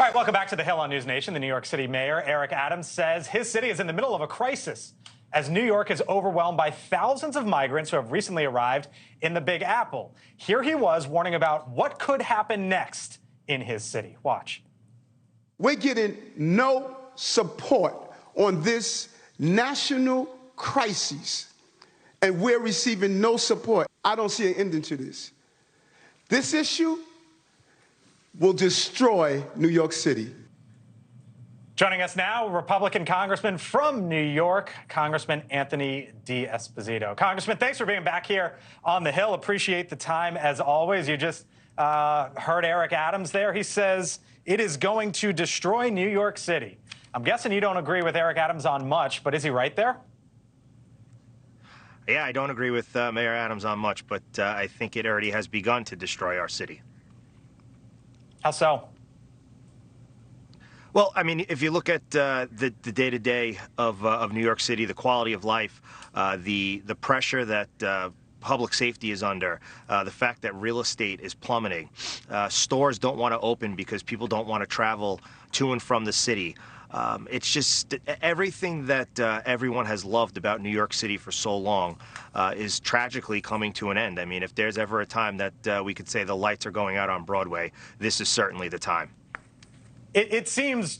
All right, welcome back to The Hill on NewsNation. The New York City mayor, Eric Adams, says his city is in the middle of a crisis as New York is overwhelmed by thousands of migrants who have recently arrived in the Big Apple. Here he was warning about what could happen next in his city. Watch. We're getting no support on this national crisis, and we're receiving no support. I don't see an ending to this. This issue will destroy New York City. Joining us now, Republican Congressman from New York, Congressman Anthony D'Esposito. Congressman, thanks for being back here on the Hill. Appreciate the time as always. You just heard Eric Adams there. He says it is going to destroy New York City. I'm guessing you don't agree with Eric Adams on much, but is he right there? Yeah, I don't agree with Mayor Adams on much, but I think it already has begun to destroy our city. How so? Well, I mean, if you look at the day-to-day of New York City, the quality of life, the pressure that public safety is under, the fact that real estate is plummeting, stores don't want to open because people don't want to travel to and from the city. It's just everything that everyone has loved about New York City for so long is tragically coming to an end. I mean, if there's ever a time that we could say the lights are going out on Broadway, this is certainly the time. It seems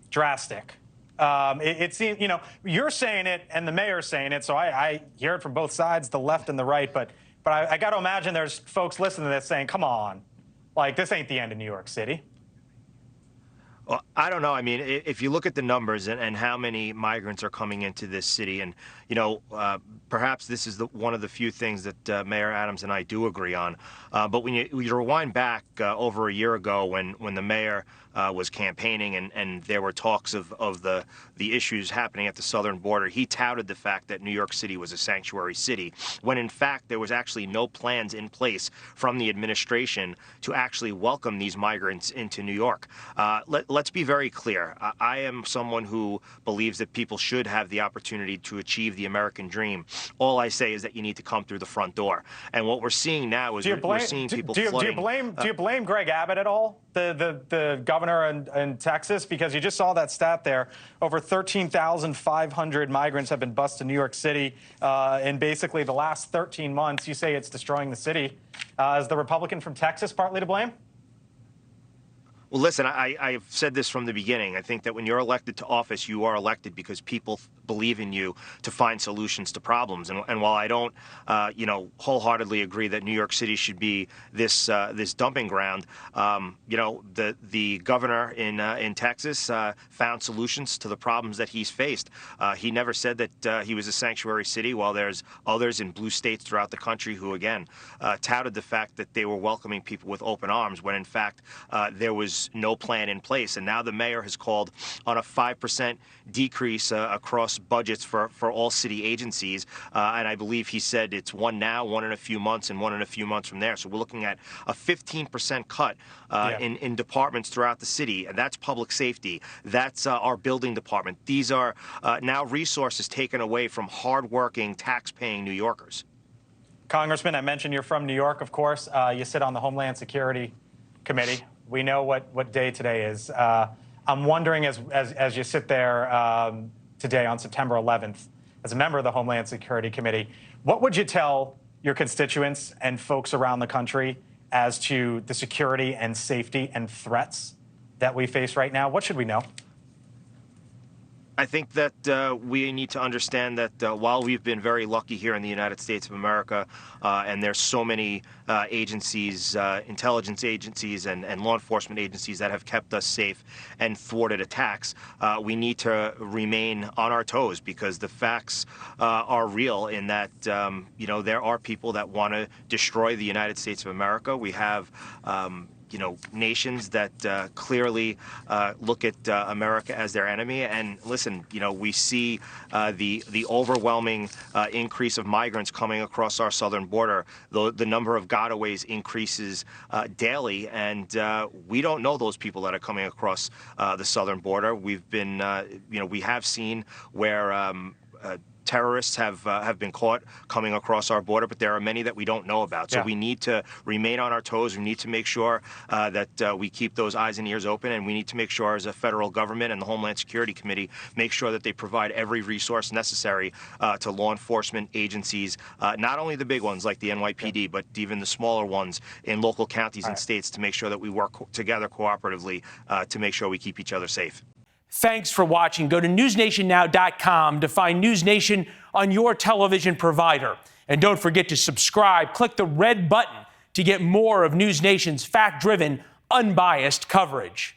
drastic. It seems, you know, you're saying it and the mayor's saying it, so I hear it from both sides, the left and the right, but I got to imagine there's folks listening to this saying, come on, like, this ain't the end of New York City. Well, I don't know. I mean, if you look at the numbers and how many migrants are coming into this city, and, you know, perhaps this is one of the few things that Mayor Adams and I do agree on. But when you rewind back over a year ago when the mayor was campaigning and there were talks of the issues happening at the southern border, he touted the fact that New York City was a sanctuary city, when in fact there was actually no plans in place from the administration to actually welcome these migrants into New York. Let's be very clear. I am someone who believes that people should have the opportunity to achieve the American dream. All I say is that you need to come through the front door. And what we're seeing now is we're seeing people flooding. Do you blame Greg Abbott at all, the governor in Texas? Because you just saw that stat there. Over 13,500 migrants have been bused to New York City in basically the last 13 months. You say it's destroying the city. Is the Republican from Texas partly to blame? Well, listen, I've said this from the beginning. I think that when you're elected to office, you are elected because people believe in you to find solutions to problems. And while I don't, you know, wholeheartedly agree that New York City should be this dumping ground, you know, the governor in Texas found solutions to the problems that he's faced. He never said that he was a sanctuary city, while there's others in blue states throughout the country who, again, touted the fact that they were welcoming people with open arms, when in fact there was no plan in place. And now the mayor has called on a 5% decrease across budgets for all city agencies. And I believe he said it's one now, one in a few months, and one in a few months from there. So we're looking at a 15% cut in departments throughout the city. And that's public safety. That's our building department. These are now resources taken away from hardworking, tax-paying New Yorkers. Congressman, I mentioned you're from New York, of course. You sit on the Homeland Security Committee. We know what day today is. I'm wondering, as you sit there today on September 11th, as a member of the Homeland Security Committee, what would you tell your constituents and folks around the country as to the security and safety and threats that we face right now? What should we know? I think that we need to understand that while we've been very lucky here in the United States of America, and there's so many agencies, intelligence agencies and law enforcement agencies that have kept us safe and thwarted attacks, we need to remain on our toes, because the facts are real in that, you know, there are people that want to destroy the United States of America. We have you know, nations that clearly look at America as their enemy. And listen, you know, we see the overwhelming increase of migrants coming across our southern border. The number of gotaways increases daily, and we don't know those people that are coming across the southern border. We've been, you know, we have seen where terrorists have been caught coming across our border, but there are many that we don't know about. So we need to remain on our toes. We need to make sure that we keep those eyes and ears open, and we need to make sure as a federal government and the Homeland Security Committee make sure that they provide every resource necessary to law enforcement agencies, not only the big ones like the NYPD, but even the smaller ones in local counties and states, to make sure that we work together cooperatively to make sure we keep each other safe. Thanks for watching. Go to newsnationnow.com to find NewsNation on your television provider. And don't forget to subscribe. Click the red button to get more of NewsNation's fact-driven, unbiased coverage.